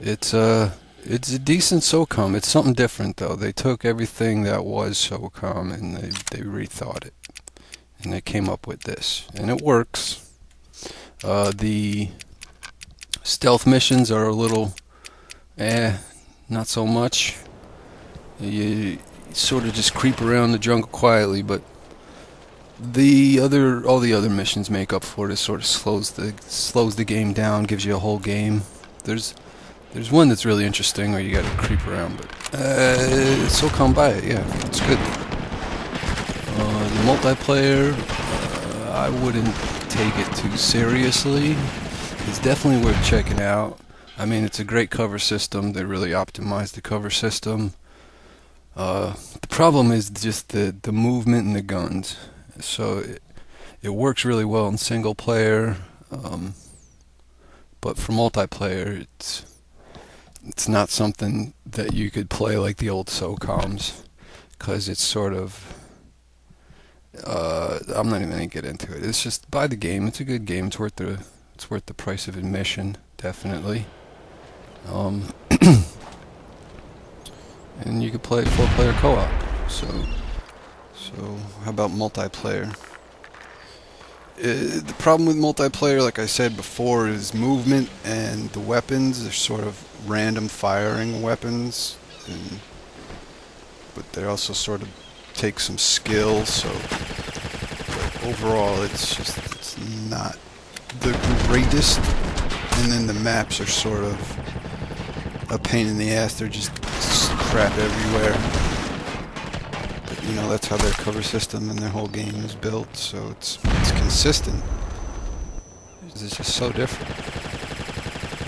It's a decent SOCOM. It's something different though. They took everything that was SOCOM and they rethought it and they came up with this and it works. The stealth missions are a little, not so much. You sort of just creep around the jungle quietly, but all the other missions make up for it. It sort of slows the game down, gives you a whole game. There's there's one that's really interesting where you got to creep around, but so come by it. Yeah, it's good. The multiplayer, I wouldn't take it too seriously. It's definitely worth checking out. I mean, it's a great cover system. They really optimized the cover system. The problem is just the movement and the guns. So it works really well in single player, but for multiplayer, it's not something that you could play like the old SOCOMs, because it's sort of I'm not even gonna get into it. It's just buy the game. It's a good game. It's worth the price of admission, definitely. Um, and you could play 4-player co-op. So how about multiplayer? The problem with multiplayer, like I said before, is movement and the weapons. They're sort of random firing weapons, but they also sort of take some skill. So but overall, it's not the greatest. And then the maps are sort of a pain in the ass. They're just crap everywhere. But you know, that's how their cover system and their whole game is built, so it's consistent. It's just so different.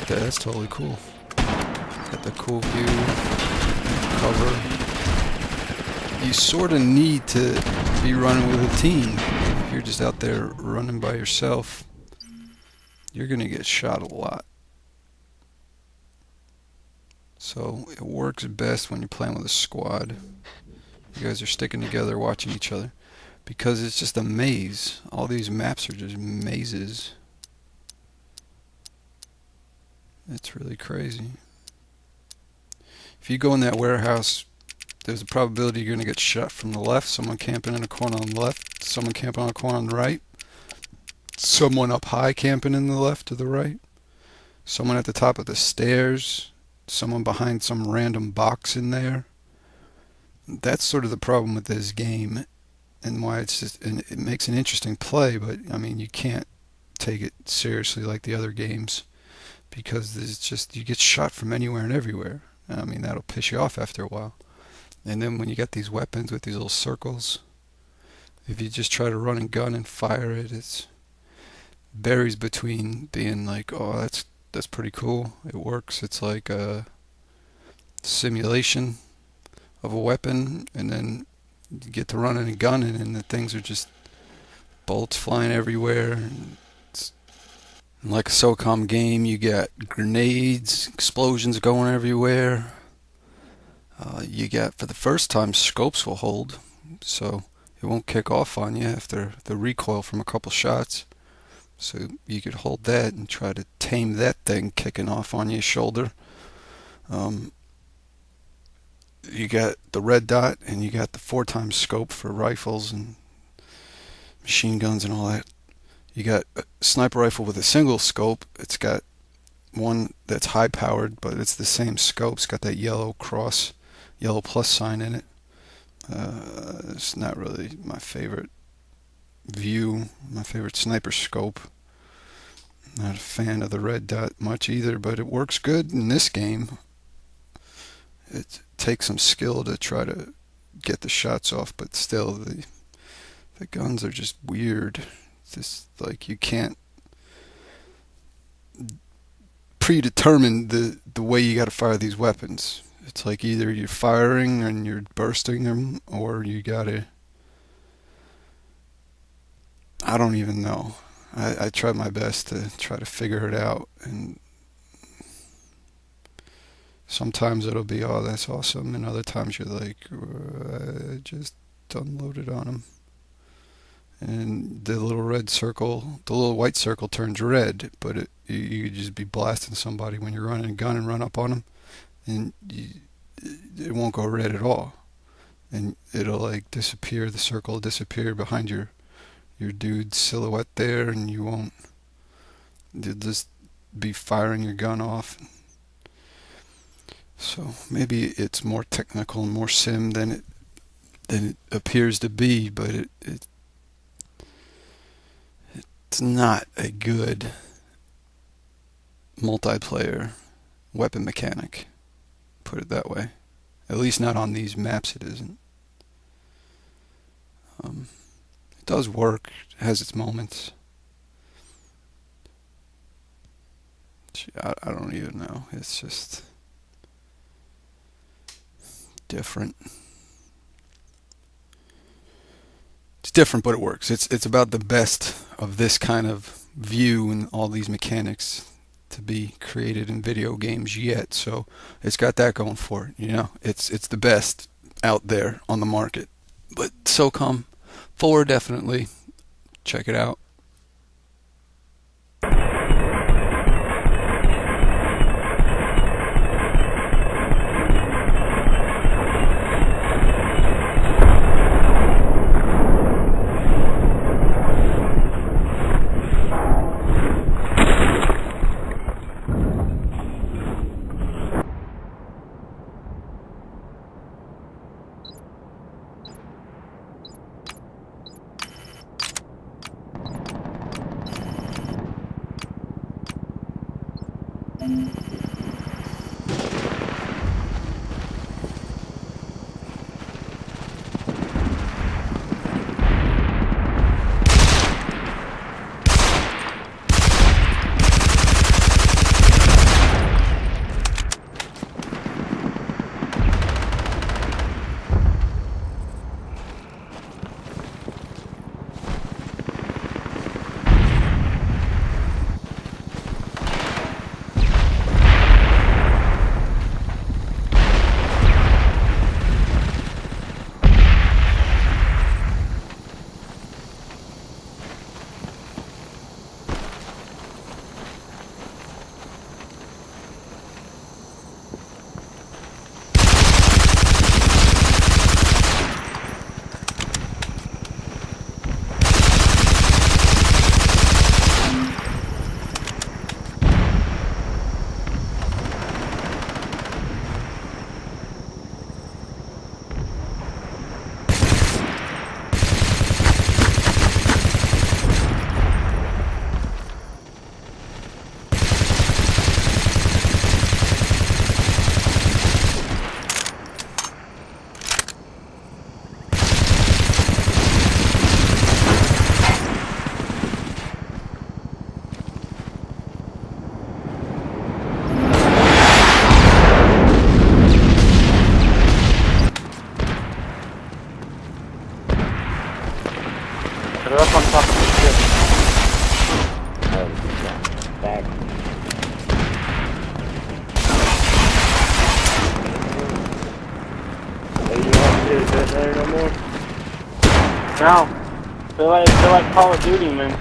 That's totally cool. Got the cool view, cover. You sort of need to be running with a team. If you're just out there running by yourself, you're gonna get shot a lot. So it works best when you're playing with a squad. You guys are sticking together, watching each other, because it's just a maze. All these maps are just mazes. It's really crazy. If you go in that warehouse, there's a probability you're going to get shot from the left, someone camping in a corner on the left, someone camping on a corner on the right, someone up high camping in the left to the right, someone at the top of the stairs, someone behind some random box in there. That's sort of the problem with this game, and why it makes an interesting play, but I mean, you can't take it seriously like the other games, because there's just, you get shot from anywhere and everywhere. I mean, that'll piss you off after a while. And then when you got these weapons with these little circles, if you just try to run and gun and fire it, it's varies between being like, oh, that's pretty cool, it works, it's like a simulation of a weapon, and then you get to running and gunning, and the things are just bullets flying everywhere. It's like a SOCOM game, you got grenades, explosions going everywhere. You get, for the first time, scopes will hold, so it won't kick off on you after the recoil from a couple shots. So you could hold that and try to tame that thing kicking off on your shoulder. You got the red dot, and you got the 4x scope for rifles and machine guns and all that. You got a sniper rifle with a single scope. It's got one that's high powered, but it's the same scope. It's got that yellow cross, yellow plus sign in it. It's not really my favorite view, my favorite sniper scope. Not a fan of the red dot much either, but it works good in this game. It takes some skill to try to get the shots off, but still the guns are just weird. It's just like you can't predetermine the way you got to fire these weapons. It's like either you're firing and you're bursting them, or you gotta, I don't even know. I tried my best to try to figure it out, and sometimes it'll be, oh, that's awesome, and other times you're like, just unload it on them. and the little red circle, the little white circle turns red, but you could just be blasting somebody when you're running a gun and run up on them, and it won't go red at all, and it'll like disappear. The circle will disappear behind your dude's silhouette there, and you'll just be firing your gun off. So maybe it's more technical and more sim than it appears to be, but it's not a good multiplayer weapon mechanic, put it that way. At least not on these maps it isn't. It does work, it has its moments. I don't even know, it's just different. It's different, but it works. It's about the best of this kind of view and all these mechanics to be created in video games yet. So it's got that going for it. You know, it's the best out there on the market. But SOCOM 4, definitely check it out. They're up on top of the ship. Oh, yeah. Back. Hey, you want to do that there no more? No. Feel like Call of Duty, man.